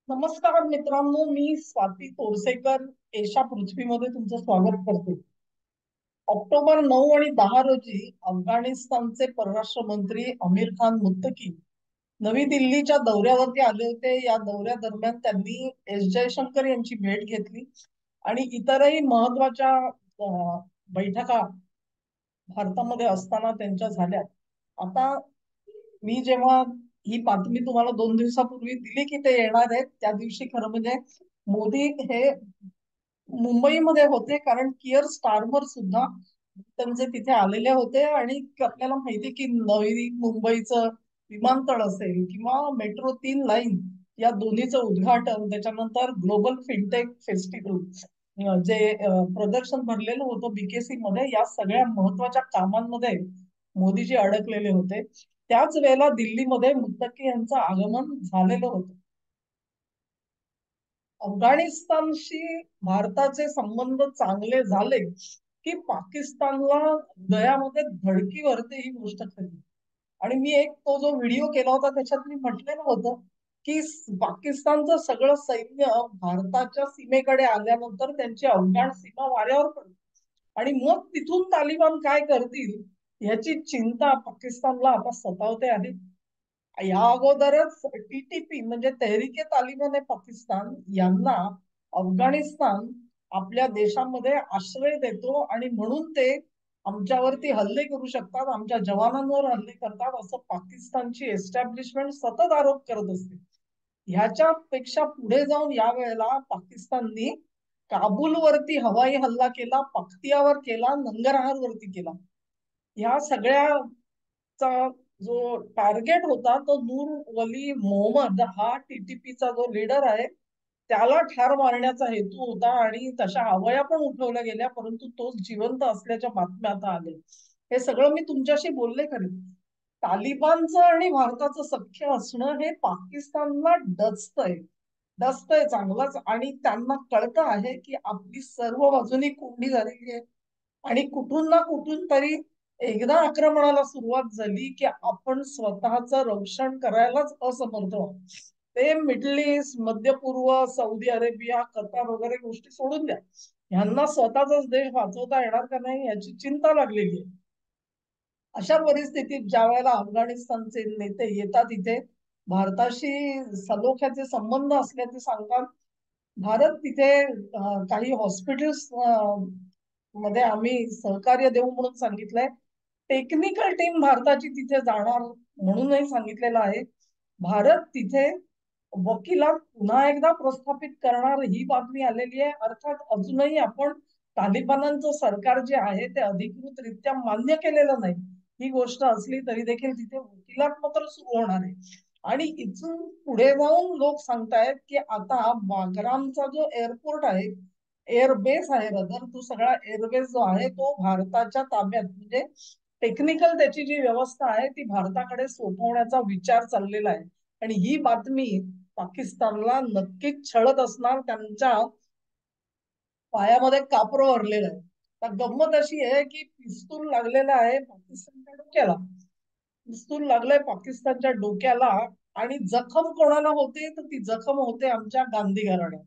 नमस्कार मित्रांनो, मी स्वाती तोरसेकर एशा पृथ्वीमध्ये तुमचं स्वागत करते. ऑक्टोबर 9 आणि 10 रोजी अफगाणिस्तानचे परराष्ट्र मंत्री आमिर खान मुत्तकी नवी दिल्लीच्या दौऱ्यावरती आले होते. या दौऱ्यादरम्यान त्यांनी एस जयशंकर यांची भेट घेतली आणि इतरही महत्वाच्या बैठका भारतामध्ये असताना त्यांच्या झाल्या. आता मी जेव्हा ही बातमी तुम्हाला 2 दिवसापूर्वी दिली की ते येणार आहेत, त्या दिवशी खरं म्हणजे मोदी हे मुंबईमध्ये होते, कारण कियर स्टारवर सुद्धा त्यांचे तिथे आलेले होते. आणि आपल्याला माहिती की नवी मुंबईचं विमानतळ असेल किंवा मेट्रो 3 लाईन या दोन्हीचं उद्घाटन, त्याच्यानंतर ग्लोबल फिनटेक फेस्टिवल जे प्रदर्शन भरलेलं होतं बीकेसी मध्ये, या सगळ्या महत्वाच्या कामांमध्ये मोदीजी अडकलेले होते. त्याच वेळेला दिल्लीमध्ये मुत्तकी यांचं आगमन झालेलं होतं. अफगाणिस्तानशी भारताचे संबंध चांगले झाले की पाकिस्तानला दयामध्ये धडकी भरते ही गोष्ट खरी. आणि मी एक तो जो व्हिडिओ केला होता त्याच्यात मी म्हटलेलं होतं की पाकिस्तानचं सगळं सैन्य भारताच्या सीमेकडे आल्यानंतर त्यांची अफगाण सीमा वाऱ्यावर पडली आणि मग तिथून तालिबान काय करतील याची चिंता पाकिस्तानला आता सतावते आहे. या अगोदरच टीटीपी म्हणजे तेहरीके तालिबान पाकिस्तान यांना अफगाणिस्तान आपल्या देशामध्ये आश्रय देतो आणि म्हणून ते आमच्यावरती हल्ले करू शकतात, आमच्या जवानांवर हल्ले करतात, असं पाकिस्तानची एस्टॅब्लिशमेंट सतत आरोप करत असते. ह्याच्यापेक्षा पुढे जाऊन या वेळेला पाकिस्ताननी काबूलवरती हवाई हल्ला केला, पख्तियावर केला, नंगरहार वरती केला. ह्या सगळ्याचा जो टार्गेट होता तो नूर वली मोहम्मद हा टीटीपीचा जो लीडर आहे त्याला ठार मारण्याचा हेतू होता आणि तशा हवया पण उठवल्या गेल्या, परंतु तो जिवंत असल्याच्या बातम्या आता आले. हे सगळं मी तुमच्याशी बोलले खरे. तालिबानचं आणि भारताचं सख्य असणं हे पाकिस्तानला डचतंय चांगलंच. आणि त्यांना कळतं आहे की आपली सर्व बाजूनी कोंडी झालेली आहे आणि कुठून ना कुठून तरी एकदा आक्रमणाला सुरुवात झाली की आपण स्वतःचं रक्षण करायलाच असमर्थ आहोत. ते मिडल ईस्ट, मध्य पूर्व, सौदी अरेबिया, कतार वगैरे गोष्टी सोडून द्या, ह्यांना स्वतःचाच देश वाचवता येणार का नाही याची चिंता लागलेली आहे. अशा परिस्थितीत ज्या वेळेला अफगाणिस्तानचे नेते येतात इथे, भारताशी सलोख्याचे संबंध असल्याचे सांगतात. भारत तिथे काही हॉस्पिटल्स मध्ये आम्ही सहकार्य देऊ म्हणून सांगितलंय. टेक्निकल टीम भारताची तिथे जाणार म्हणूनही सांगितलेलं आहे. भारत तिथे वकिलात पुन्हा एकदा प्रस्थापित करणार ही बातमी आलेली आहे. अर्थात अजूनही आपण तालिबानांचं सरकार जे आहे ते अधिकृतरित्या मान्य केलेलं नाही. ही गोष्ट असली तरी देखील तिथे वकिलात मात्र सुरू होणार आहे. आणि इथून पुढे जाऊन लोक सांगतायत की आता बागरामचा जो एअरपोर्ट आहे, एअरबेस आहे रदर, तो सगळा एअरबेस जो आहे तो भारताच्या ताब्यात, म्हणजे टेक्निकल त्याची जी व्यवस्था आहे ती भारताकडे सोपवण्याचा विचार चाललेला आहे. आणि ही बातमी पाकिस्तानला नक्कीच छळत असणार. त्यांच्या पायामध्ये कापरं भरलेलं आहे. तर गंमत अशी आहे की पिस्तूल लागलेला आहे पाकिस्तानच्या डोक्याला. पिस्तूल लागलंय पाकिस्तानच्या डोक्याला. आणि जखम कोणाला होते तर ती जखम होते आमच्या गांधी घराण्यात.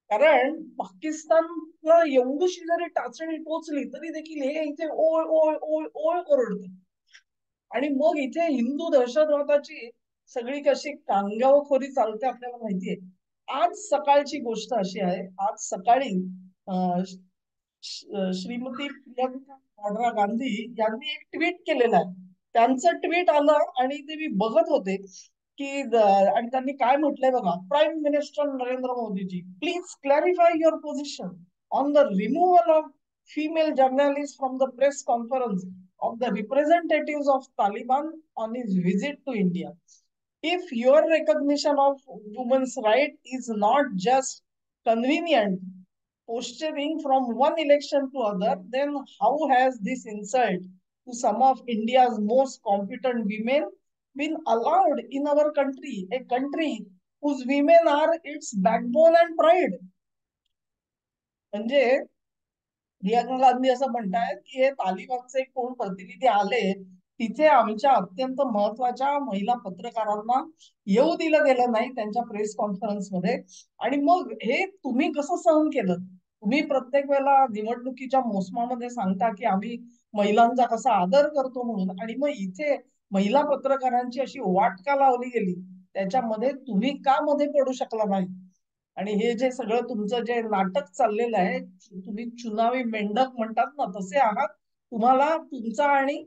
कारण पाकिस्तानला एवढीशी जरी टाचणी टोचली तरी देखील हे इथे ओळ ओळ ओळ ओळ ओरडते. आणि मग इथे हिंदू दहशतवादाची सगळी कशी कांगावखोरी चालते आपल्याला माहितीये. आज सकाळची गोष्ट अशी आहे, आज सकाळी अं, श्रीमती प्रियंका वाड्रा गांधी यांनी एक ट्विट केलेलं आहे. त्यांचं ट्विट आलं आणि ते मी बघत होते की आणि त्यांनी काय म्हटलंय बघा. Prime minister Narendra Modiji, please clarify your position on the removal of female journalists from the press conference of the representatives of Taliban on his visit to India. If your recognition of women's right is not just convenient posturing from one election to other, then how has this insult to some of India's most competent women been allowed in our country, a country whose women are its backbone and pride? म्हणजे प्रियंका गांधी असं म्हणतायत की हे तालिबानचे कोण प्रतिनिधी आले तिथे आमच्या अत्यंत महत्वाच्या महिला पत्रकारांना येऊ दिलं गेलं नाही त्यांच्या प्रेस कॉन्फरन्समध्ये. आणि मग हे तुम्ही कसं सहन केलं? तुम्ही प्रत्येक वेळेला निवडणुकीच्या मोसमामध्ये सांगता की आम्ही महिलांचा कसा आदर करतो म्हणून, आणि मग इथे महिला पत्रकारांची अशी वाट का लावली गेली, त्याच्यामध्ये तुम्ही का मध्ये पडू शकला नाही? आणि हे जे सगळं तुमचं जे नाटक चाललेलं आहे, तुम्ही चुनावी मेंढक म्हणतात ना, तसे आहात. तुम्हाला तुमचा आणि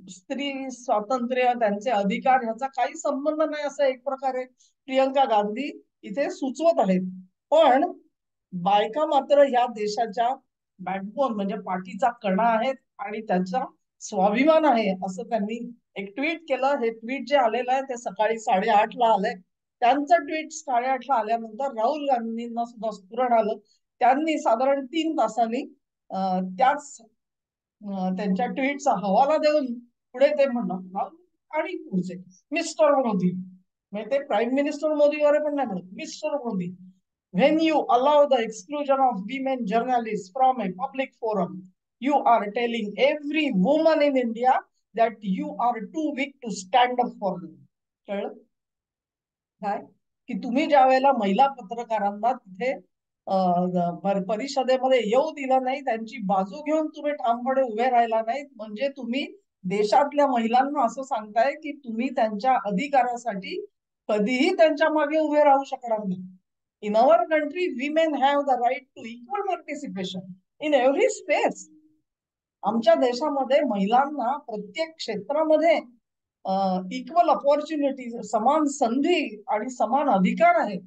स्त्री स्वातंत्र्य, त्यांचे अधिकार ह्याचा काही संबंध नाही, असं एक प्रकारे प्रियंका गांधी इथे सुचवत आहेत. पण बायका मात्र या देशाच्या बॅकबोन म्हणजे पाठीचा कणा आहेत आणि त्यांचा स्वाभिमान आहे, असं त्यांनी एक ट्विट केलं. हे ट्विट जे आलेलं आहे ते सकाळी 8:30ला आलंय. त्यांचं ट्विट 8:30ला आल्यानंतर राहुल गांधींना सुद्धा स्फुरण आलं. त्यांनी साधारण 3 तासांनी त्याच त्यांच्या ट्विटचा हवाला देऊन पुढे ते म्हणणार, आणि पुढचे मिस्टर मोदी, म्हणजे ते प्राईम मिनिस्टर मोदी वगैरे पण नाही म्हणत, mister Modi, when you allow the exclusion of women journalists from a public forum, you are telling every woman in India that you are too weak to stand up for them. कळलं काय? की तुम्ही ज्या वेळेला महिला पत्रकारांना तिथे परिषदेमध्ये येऊ दिलं नाही, त्यांची बाजू घेऊन तुम्ही ठामपणे उभे राहिला नाही, म्हणजे तुम्ही देशातल्या महिलांना असं सांगताय की तुम्ही त्यांच्या अधिकारासाठी कधीही त्यांच्या मागे उभे राहू शकणार नाही. In our country women have the right to equal participation in every space. आमच्या देशामध्ये महिलांना प्रत्येक क्षेत्रामध्ये इक्वल ऑपॉर्च्युनिटी, समान संधी आणि समान अधिकार आहेत.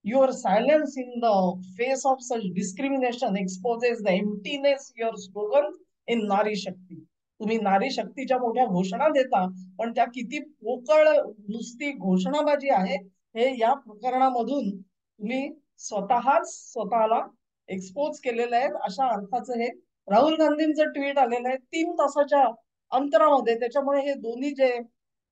Your silence in the face of such discrimination exposes the emptiness your slogan in नारी शक्ती. तुम्ही नारी शक्तीच्या मोठ्या घोषणा देता, पण त्या किती पोकळ नुसती घोषणाबाजी आहे हे या प्रकरणामधून तुम्ही स्वतःला एक्सपोज केलेलं आहे. अशा अर्थाचं हे राहुल गांधींचं ट्विट आलेलं आहे 3 तासाच्या अंतरामध्ये. त्याच्यामुळे हे दोन्ही जे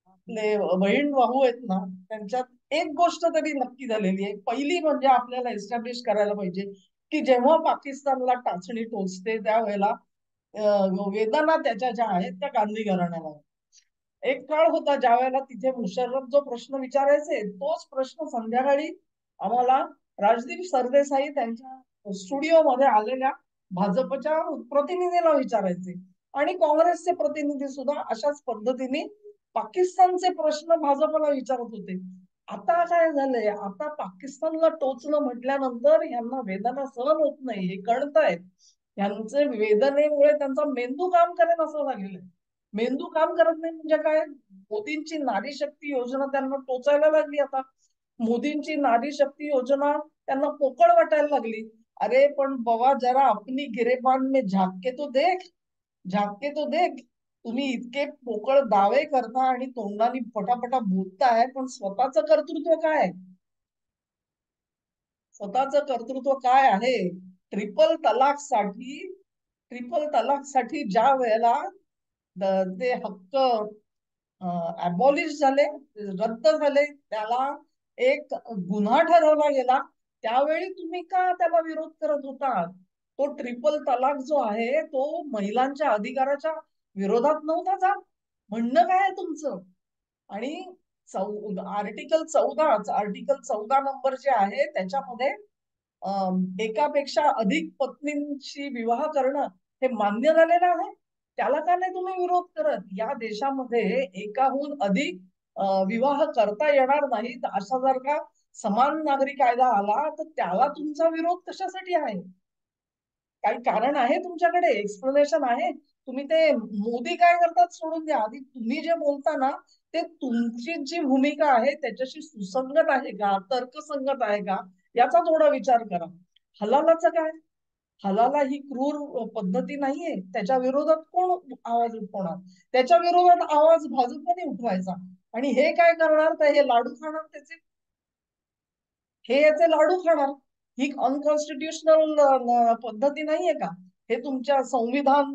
आपले बहीण भाऊ आहेत ना, त्यांच्यात एक गोष्ट तरी नक्की झालेली आहे. पहिली म्हणजे आपल्याला एस्टॅब्लिश करायला पाहिजे की जेव्हा पाकिस्तानला टाचणी टोचते त्यावेळेला वेदना त्याच्या ज्या आहेत त्या गांधी घराण्याला. एक काळ होता ज्या वेळेला तिथे मुशर्रफ जो प्रश्न विचारायचे, तोच प्रश्न संध्याकाळी आम्हाला राजदीप सरदेसाई त्यांच्या स्टुडिओमध्ये आलेल्या भाजपच्या प्रतिनिधीला विचारायचे, आणि काँग्रेसचे प्रतिनिधी सुद्धा अशाच पद्धतीने पाकिस्तानचे प्रश्न भाजपला विचारत होते. आता काय झालंय, आता पाकिस्तानला टोचणं म्हटल्यानंतर यांना वेदना सहन होत नाही, हे कळतायत. यांचे वेदनेमुळे त्यांचा मेंदू काम करेन असं झालेलं आहे. मेंदू काम करत नाही म्हणजे काय? मोदींची नारी शक्ती योजना त्यांना टोचायला लागली. आता मोदींची नारी शक्ती योजना त्यांना पोकळ वाटायला लागली. अरे पण बाबा, जरा अपनी गिरेबान में झाक के तो देख, झाक के तो देख. तुम्ही इतके पोकळ दावे करता आणि तोंडाने पटापटा बोलताय, पण स्वतःच कर्तृत्व काय? स्वतःच कर्तृत्व काय आहे? ट्रिपल तलाक साठी ट्रिपल तलाक साठी ज्या वेळेला ते हक्क अबॉलिश झाले, रद्द झाले, त्याला एक गुन्हा ठरवला गेला, त्यावेळी तुम्ही का त्याला विरोध करत होता? तो ट्रिपल तलाक जो आहे तो महिलांच्या अधिकाराच्या विरोधात नव्हता जा. म्हणणं काय आहे तुमचं? आणि आर्टिकल 14 नंबर जे आहे त्याच्यामध्ये एकापेक्षा अधिक पत्नींशी विवाह करणं हे मान्य झालेलं आहे. त्याला का नाही तुम्ही विरोध करत? या देशामध्ये एकाहून अधिक विवाह करता येणार नाहीत असा जर का समान नागरी कायदा आला, तर त्याला तुमचा विरोध कशासाठी आहे? काही कारण आहे तुमच्याकडे? एक्सप्लेनेशन आहे? तुम्ही ते मोदी काय करतात सोडून द्या, आधी तुम्ही जे बोलता ना ते तुमची जी भूमिका आहे त्याच्याशी सुसंगत आहे का, तर्कसंगत आहे का, याचा थोडा विचार करा. हलालाचं काय? हलाला ही क्रूर पद्धती नाहीये. त्याच्या विरोधात कोण आवाज उठवणार? त्याच्या विरोधात आवाज भाजपने उठवायचा. आणि हे काय करणार? तर हे लाडू खाणार त्याचे. हे याचे लाडू खाणार. ही अनकॉन्स्टिट्युशनल पद्धती नाहीये का? हे तुमच्या संविधान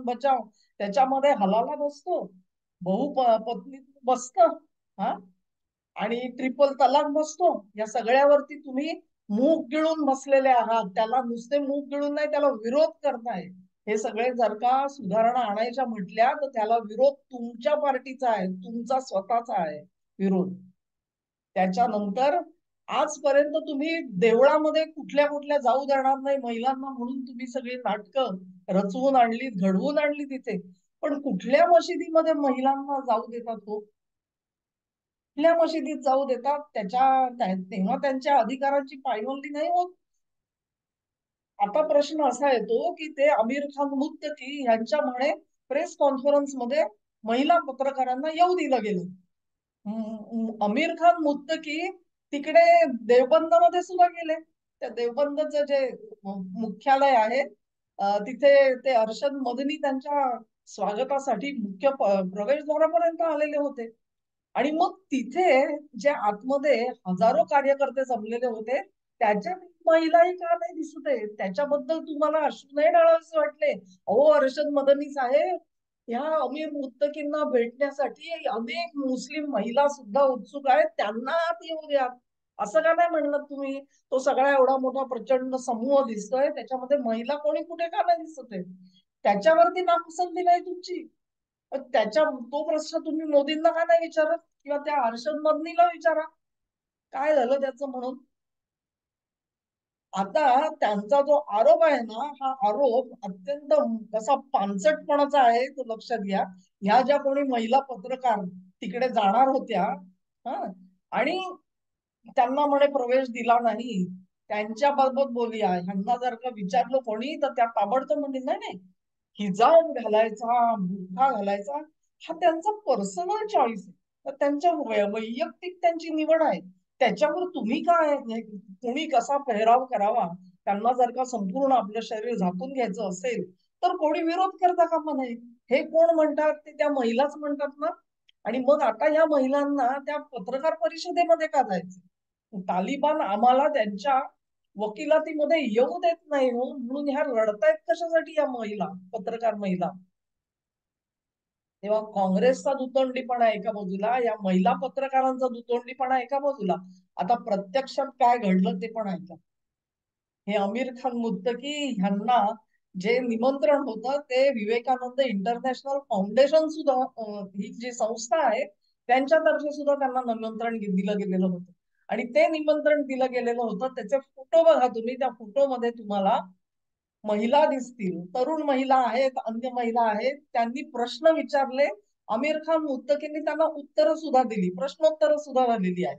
बचाव त्याच्यामध्ये हलाला बसतो, पत्नी बसत, हा, आणि ट्रिपल तलाक बसतो. या सगळ्यावरती तुम्ही मूग गिळून बसलेले आहात. त्याला नुसते मूग गिळून नाही, त्याला विरोध करताय. हे सगळे जर का सुधारणा आणायच्या म्हटल्या तर त्याला विरोध तुमच्या पार्टीचा आहे, तुमचा स्वतःचा आहे विरोध. त्याच्यानंतर आजपर्यंत तुम्ही देवळामध्ये कुठल्या कुठल्या जाऊ देणार नाही महिलांना म्हणून तुम्ही सगळी नाटकं रचवून आणली, घडवून आणली तिथे. पण कुठल्या मशिदीमध्ये महिलांना जाऊ देतात हो? कुठल्या मशिदीत जाऊ देतात? तेव्हा त्यांच्या अधिकारांची पायमल्ली नाही होत. आता प्रश्न असा येतो की ते आमिर खान मुत्तकी यांच्या म्हणे प्रेस कॉन्फरन्स मध्ये महिला पत्रकारांना येऊ दिलं गेलं. आमिर खान मुत्तकी तिकडे देवबंदमध्ये सुद्धा गेले. त्या देवबंदचं जे मुख्यालय आहे तिथे ते अर्शद मदनी त्यांच्या स्वागतासाठी मुख्य प्रवेशद्वारापर्यंत आलेले होते. आणि मग तिथे जे आतमध्ये हजारो कार्यकर्ते जमलेले होते त्याच्यात महिलाही का नाही दिसत आहे? त्याच्याबद्दल तुम्हाला अश्रू नाही डाळावेसे वाटले? अहो अर्शद मदनी साहेब, ह्या अमीर मुत्तकींना भेटण्यासाठी अनेक मुस्लिम महिला सुद्धा उत्सुक आहेत, त्यांना आत येऊ द्या. असं का नाही म्हणलं तुम्ही? तो सगळा एवढा मोठा प्रचंड समूह दिसतोय त्याच्यामध्ये महिला कोणी कुठे का नाही दिसत आहे? त्याच्यावरती नापसंती नाही तुमची? तो प्रश्न तुम्ही मोदींना का नाही विचारत? किंवा त्या हर्षद मदनीला विचारा काय झालं त्याचं म्हणून. आता त्यांचा जो आरोप आहे ना, हा आरोप अत्यंत कसा पानसटपणाचा आहे तो लक्षात घ्या. ह्या ज्या कोणी महिला पत्रकार तिकडे जाणार होत्या, हा, आणि त्यांना म्हणे प्रवेश दिला नाही, त्यांच्या बाबत बोलूया. ह्यांना जर का विचारलं कोणी तर त्या ताबडतोब म्हणजे नाही नाही, हिजाब घालायचा, बुरखा घालायचा हा त्यांचा पर्सनल चॉईस आहे. तर त्यांच्या वैयक्तिक त्यांची निवड आहे. त्याच्यावर तुम्ही काय कोणी कसा पेहराव करावा, त्यांना जर का संपूर्ण आपलं शरीर झाकून घ्यायचं असेल तर कोणी विरोध करता कामा नये. हे कोण म्हणतात? ते त्या महिलाच म्हणतात ना. आणि मग आता या महिलांना त्या पत्रकार परिषदेमध्ये का जायचं? तालिबान आम्हाला त्यांच्या वकिलातीमध्ये येऊ देत नाही हो, म्हणून ह्या रडतायत कशासाठी या महिला, पत्रकार महिला? तेव्हा काँग्रेसचा दुतोंडीपणा एका बाजूला, या महिला पत्रकारांचा दुतोंडीपणा एका बाजूला. आता प्रत्यक्षात काय घडलं ते पण ऐका. हे आमिर खान मुत्तकी ह्यांना जे निमंत्रण होतं ते विवेकानंद इंटरनॅशनल फाउंडेशन सुद्धा, ही जी संस्था आहे त्यांच्यातर्फे सुद्धा त्यांना निमंत्रण दिलं गेलेलं होतं. आणि ते निमंत्रण दिलं गेलेलं होतं, त्याचे फोटो बघा तुम्ही. त्या फोटोमध्ये तुम्हाला महिला दिसतील, तरुण महिला आहेत, अन्य महिला आहेत. त्यांनी प्रश्न विचारले, आमिर खान मुत्तकींनी त्यांना उत्तरं सुद्धा दिली, प्रश्नोत्तरं सुद्धा झालेली आहेत.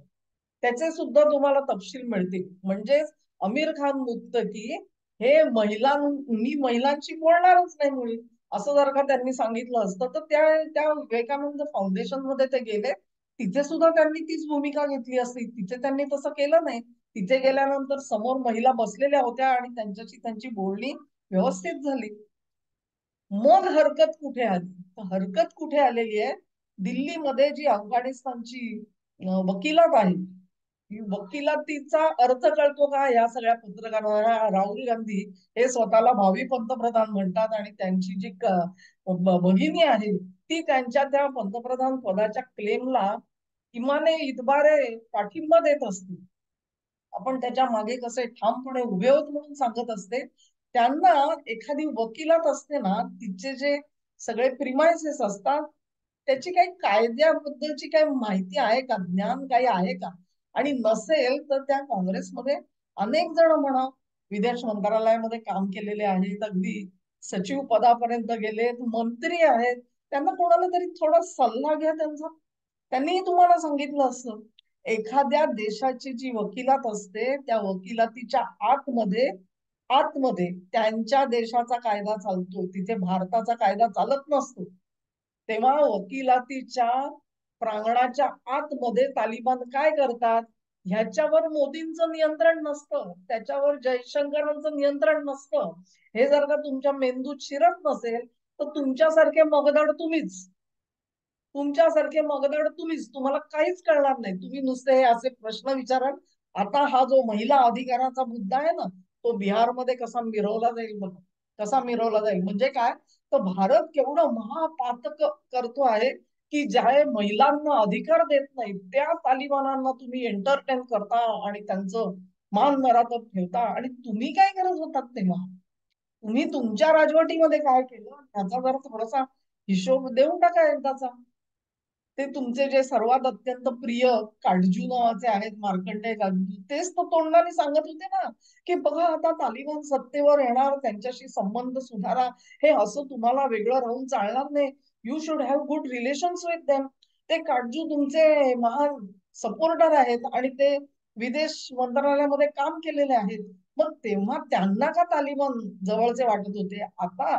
त्याचे सुद्धा तुम्हाला तपशील मिळतील. म्हणजे आमिर खान मुत्तकी हे महिलांची बोलणारच नाही मुळी, असं जर का त्यांनी सांगितलं असतं तर त्या त्या विवेकानंद फाउंडेशन मध्ये ते गेले, तिथे सुद्धा त्यांनी तीच भूमिका घेतली असती. तिथे त्यांनी तसं केलं नाही. तिथे गेल्यानंतर समोर महिला बसलेल्या होत्या आणि त्यांच्याशी त्यांची बोलणी व्यवस्थित झाली. मग हरकत कुठे आली? हरकत कुठे आलेली आहे? दिल्लीमध्ये जी अफगाणिस्तानची वकिलात आहे, ही वकिलातीचा अर्थ कळतो का या सगळ्या पत्रकारांना? राहुल गांधी हे स्वतःला भावी पंतप्रधान म्हणतात आणि त्यांची जी भगिनी आहे ती त्यांच्या त्या पंतप्रधान पदाच्या क्लेमला इमाने इतबारे पाठिंबा देत असते. आपण त्याच्या मागे कसे ठामपणे उभे होत म्हणून सांगत असते. त्यांना एखादी वकिलात असते ना, तिचे जे सगळे प्रिमायसेस असतात त्याची काही कायद्याबद्दलची काही माहिती आहे का, ज्ञान काही आहे का? आणि नसेल तर त्या काँग्रेसमध्ये अनेक जण म्हणा विदेश मंत्रालयामध्ये काम केलेले आहेत, अगदी सचिव पदापर्यंत गेले, मंत्री आहेत. त्यांना कोणाला तरी थोडा सल्ला घ्या त्यांचा. त्यांनी तुम्हाला सांगितलं असतं. एखाद्या देशाची जी वकिलात असते त्या वकिलातीच्या आतमध्ये आतमध्ये त्यांच्या देशाचा कायदा चालतो, तिथे भारताचा कायदा चालत नसतो. तेव्हा वकिलातीच्या प्रांगणाच्या आतमध्ये तालिबान काय करतात ह्याच्यावर मोदींचं नियंत्रण नसतं, त्याच्यावर जयशंकरांचं नियंत्रण नसतं. हे जर का तुमच्या मेंदूत शिरत नसेल तर तुमच्यासारखे मगदड तुम्हीच, तुम्हाला काहीच कळणार नाही. तुम्ही नुसते हे असे प्रश्न विचाराल. आता हा जो महिला अधिकाराचा मुद्दा आहे ना, तो बिहारमध्ये कसा मिरवला जाईल बघा. कसा मिरवला जाईल म्हणजे काय? तर भारत केवढं महापातक करतो आहे की ज्या महिलांना अधिकार देत नाही त्या तालिबानांना तुम्ही एंटरटेन करता आणि त्यांचं मान मराठत ठेवता. आणि तुम्ही काय करत होतात तेव्हा? तुम्ही तुमच्या राजवटीमध्ये काय केलं त्याचा जरा थोडासा हिशोब देऊन टाका एकदाचा. ते तुमचे जे सर्वात अत्यंत प्रिय काटजू नावाचे आहेत, मार्कंडेय काटजू, तेच तर तोंडाने सांगत होते ना की बघा आता तालिबान सत्तेवर येणार, त्यांच्याशी संबंध सुधारा. हे असं तुम्हाला वेगळं राहून चालणार नाही. You should have good relations with them. ते काटजू तुमचे महान सपोर्टर आहेत आणि ते विदेश मंत्रालयामध्ये काम केलेले आहेत. मग तेव्हा त्यांना का तालिबान जवळचे वाटत होते? आता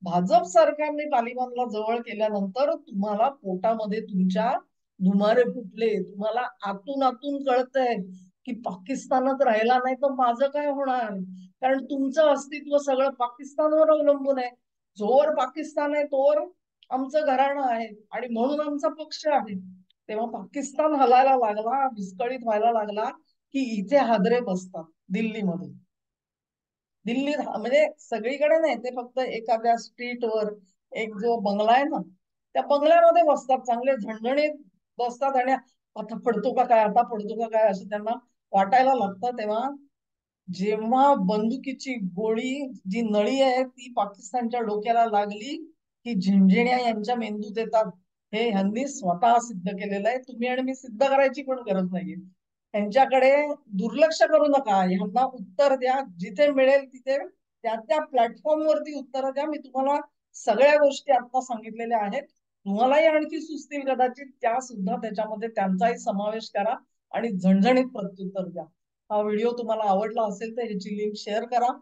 भाजप सरकारने तालिबानला जवळ केल्यानंतर तुम्हाला पोटामध्ये तुमच्या धुमारे फुटले. तुम्हाला आतून आतून कळतंय की पाकिस्तानात राहिला नाही तर माझं काय होणार. कारण तुमचं अस्तित्व सगळं पाकिस्तानवर अवलंबून आहे. जोवर पाकिस्तान आहे तोवर आमचं घराणं आहे आणि म्हणून आमचा पक्ष आहे. तेव्हा पाकिस्तान हलायला लागला, विस्कळीत व्हायला लागला की इथे हादरे बसतात दिल्लीमध्ये. दिल्लीत म्हणजे सगळीकडे नाही, ते फक्त एखाद्या स्ट्रीटवर एक जो बंगला आहे ना त्या बंगल्यामध्ये बसतात, चांगले झणझणीत बसतात आणि आता पडतो का काय, आता पडतो का काय असं त्यांना वाटायला लागतं. तेव्हा जेव्हा बंदुकीची गोळी, जी नळी आहे ती पाकिस्तानच्या डोक्याला लागली की झिंझिण्या यांच्या मेंदूत येतात. हे ह्यांनी स्वतः सिद्ध केलेलं आहे. तुम्ही आणि मी सिद्ध करायची पण गरज नाहीये. यांच्याकडे दुर्लक्ष करू नका, ह्यांना उत्तर द्या. जिथे मिळेल तिथे त्या त्या प्लॅटफॉर्म वरती उत्तर द्या. मी तुम्हाला सगळ्या गोष्टी आता सांगितलेल्या आहेत. तुम्हालाही आणखी सुचतील कदाचित, त्या सुद्धा त्याच्यामध्ये त्यांचाही समावेश करा आणि झणझणीत प्रत्युत्तर द्या. हा व्हिडिओ तुम्हाला आवडला असेल तर ह्याची लिंक शेअर करा,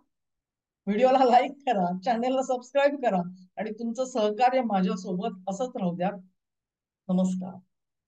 व्हिडिओला लाईक करा, चॅनेलला सबस्क्राईब करा आणि तुमचं सहकार्य माझ्यासोबत असंच राहू द्या. नमस्कार.